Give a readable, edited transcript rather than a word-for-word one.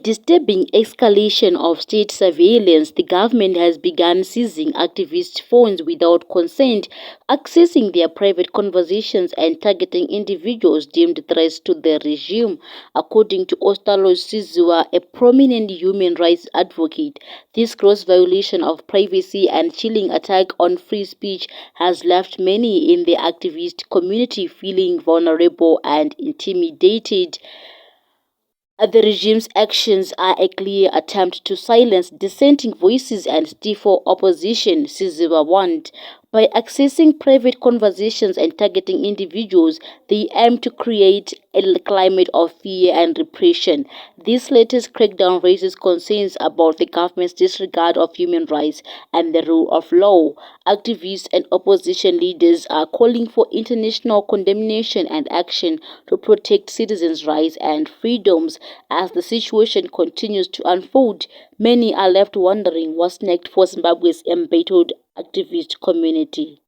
disturbing escalation of state surveillance, the government has begun seizing activists' phones without consent, accessing their private conversations and targeting individuals deemed threats to the regime. According to Ostalo Sizwa, a prominent human rights advocate, this gross violation of privacy and chilling attack on free speech has left many in the activist community feeling vulnerable and intimidated. The regime's actions are a clear attempt to silence dissenting voices and stifle opposition, Sizwa warned. By accessing private conversations and targeting individuals, they aim to create a climate of fear and repression. This latest crackdown raises concerns about the government's disregard of human rights and the rule of law. Activists and opposition leaders are calling for international condemnation and action to protect citizens' rights and freedoms. As the situation continues to unfold, many are left wondering what's next for Zimbabwe's embattled activist community.